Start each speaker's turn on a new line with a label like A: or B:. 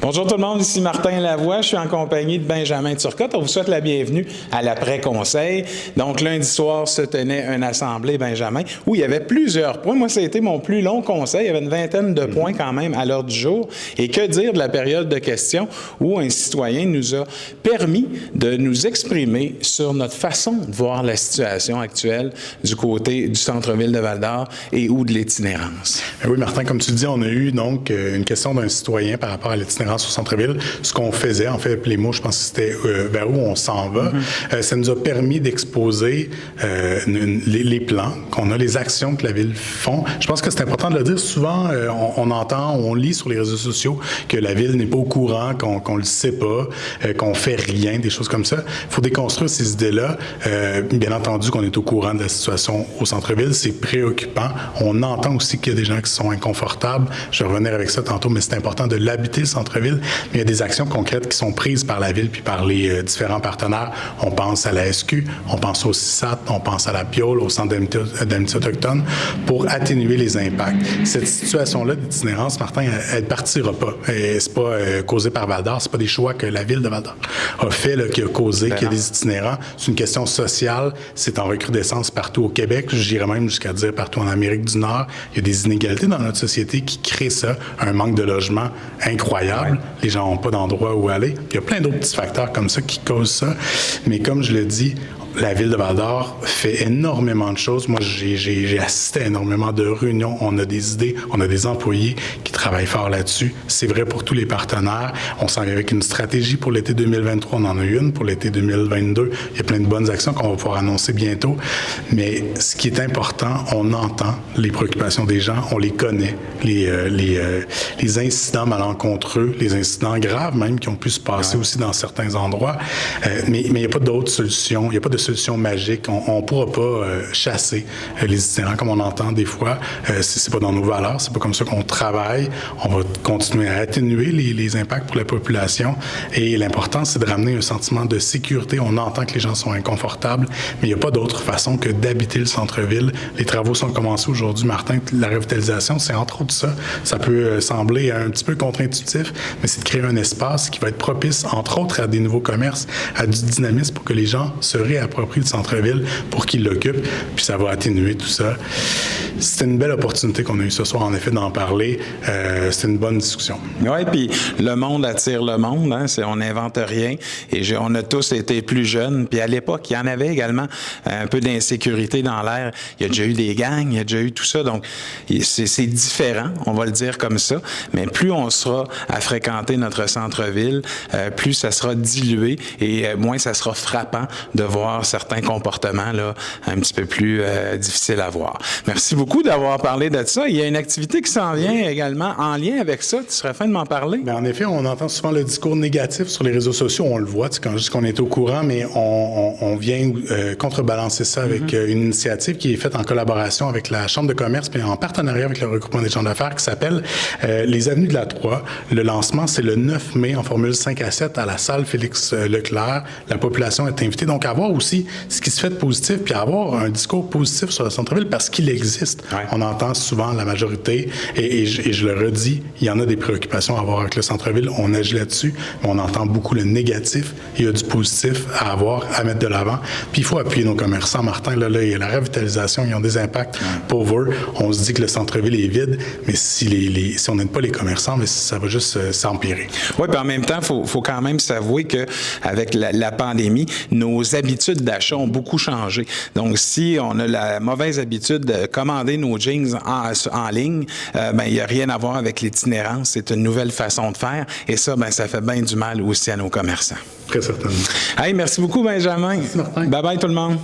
A: Bonjour tout le monde, ici Martin Lavoie. Je suis en compagnie de Benjamin Turcotte. On vous souhaite la bienvenue à l'après-conseil. Donc, lundi soir se tenait une assemblée, Benjamin, où il y avait plusieurs points. Moi, ça a été mon plus long conseil. Il y avait une vingtaine de points quand même à l'ordre du jour. Et que dire de la période de questions où un citoyen nous a permis de nous exprimer sur notre façon de voir la situation actuelle du côté du centre-ville de Val-d'Or et ou de l'itinérance.
B: Oui, Martin, comme tu dis, on a eu donc une question d'un citoyen par rapport à l'itinérance au centre-ville. Ce qu'on faisait, en fait, les mots, je pense que c'était vers où on s'en va. Ça nous a permis d'exposer les plans qu'on a, les actions que la ville font. Je pense que c'est important de le dire. Souvent, on entend, on lit sur les réseaux sociaux que la ville n'est pas au courant, qu'on le sait pas, qu'on fait rien, des choses comme ça. Il faut déconstruire ces idées-là. Bien entendu qu'on est au courant de la situation au centre-ville. C'est préoccupant. On entend aussi qu'il y a des gens qui sont inconfortables. Je vais revenir avec ça tantôt, mais c'est important de l'habiter, le centre-ville. Mais il y a des actions concrètes qui sont prises par la ville puis par les différents partenaires. On pense à la SQ, on pense au CISAT, on pense à la PIOL, au Centre d'amitié autochtone, pour atténuer les impacts. Cette situation-là d'itinérance, Martin, elle ne partira pas. C'est pas causé par Val-d'Or, c'est pas des choix que la ville de Val-d'Or a fait, là, qui a causé qu'il y a des itinérants. C'est une question sociale, c'est en recrudescence partout au Québec, j'irais même jusqu'à dire partout en Amérique du Nord. Il y a des inégalités dans notre société qui créent ça, un manque de logement incroyable. Ouais. Les gens n'ont pas d'endroit où aller. Il y a plein d'autres petits facteurs comme ça qui causent ça. Mais comme je le dis, la ville de Val-d'Or fait énormément de choses. Moi, j'ai assisté à énormément de réunions. On a des idées, on a des employés qui travaillent fort là-dessus. C'est vrai pour tous les partenaires. On s'en vient avec une stratégie pour l'été 2023. On en a une pour l'été 2022. Il y a plein de bonnes actions qu'on va pouvoir annoncer bientôt. Mais ce qui est important, on entend les préoccupations des gens, on les connaît. Les incidents malencontreux, les incidents graves même qui ont pu se passer aussi dans certains endroits. Mais il n'y a pas d'autres solutions. Il n'y a pas de solution magique. On ne pourra pas chasser les itinérants comme on entend des fois. C'est pas dans nos valeurs. C'est pas comme ça qu'on travaille. On va continuer à atténuer les impacts pour la population. Et l'important, c'est de ramener un sentiment de sécurité. On entend que les gens sont inconfortables, mais il n'y a pas d'autre façon que d'habiter le centre-ville. Les travaux sont commencés aujourd'hui, Martin. La revitalisation, c'est entre autres ça. Ça peut sembler un petit peu contre-intuitif, mais c'est de créer un espace qui va être propice, entre autres, à des nouveaux commerces, à du dynamisme pour que les gens se réapproprient le centre-ville pour qu'ils l'occupent, puis ça va atténuer tout ça. C'était une belle opportunité qu'on a eue ce soir, en effet, d'en parler. C'était une bonne discussion.
A: Oui, puis le monde attire le monde, hein? On n'invente rien, et on a tous été plus jeunes, puis à l'époque, il y en avait également un peu d'insécurité dans l'air. Il y a déjà eu des gangs, il y a déjà eu tout ça, donc c'est différent, on va le dire comme ça, mais plus on sera à fréquenter notre centre-ville, plus ça sera dilué, et moins ça sera frappant de voir certains comportements là, un petit peu plus difficiles à voir. Merci beaucoup d'avoir parlé de ça. Il y a une activité qui s'en vient également en lien avec ça. Tu serais fin de m'en parler?
B: Bien, en effet, on entend souvent le discours négatif sur les réseaux sociaux. On le voit, quand je dis qu'on est au courant, mais on vient contrebalancer ça avec une initiative qui est faite en collaboration avec la Chambre de commerce puis en partenariat avec le regroupement des chambres d'affaires qui s'appelle les Avenues de la Troie. Le lancement, c'est le 9 mai en formule 5 à 7 à la salle Félix Leclerc. La population est invitée donc à voir aussi ce qui se fait de positif, puis avoir un discours positif sur le centre-ville parce qu'il existe. Ouais. On entend souvent la majorité, et je le redis, il y en a des préoccupations à avoir avec le centre-ville. On agit là-dessus, mais on entend beaucoup le négatif. Il y a du positif à avoir, à mettre de l'avant. Puis il faut appuyer nos commerçants. Martin, là, il y a la revitalisation, ils ont des impacts pour eux. On se dit que le centre-ville est vide, mais si on n'aide pas les commerçants, mais ça va juste s'empirer.
A: Oui, puis en même temps, faut quand même s'avouer qu'avec la pandémie, nos habitudes d'achat ont beaucoup changé. Donc, si on a la mauvaise habitude de commander nos jeans en ligne, il n'y a rien à voir avec l'itinérance. C'est une nouvelle façon de faire. Et ça, ça fait bien du mal aussi à nos commerçants.
B: Très certainement.
A: Hey, merci beaucoup, Benjamin.
B: Merci, Martin.
A: Bye-bye, tout le monde.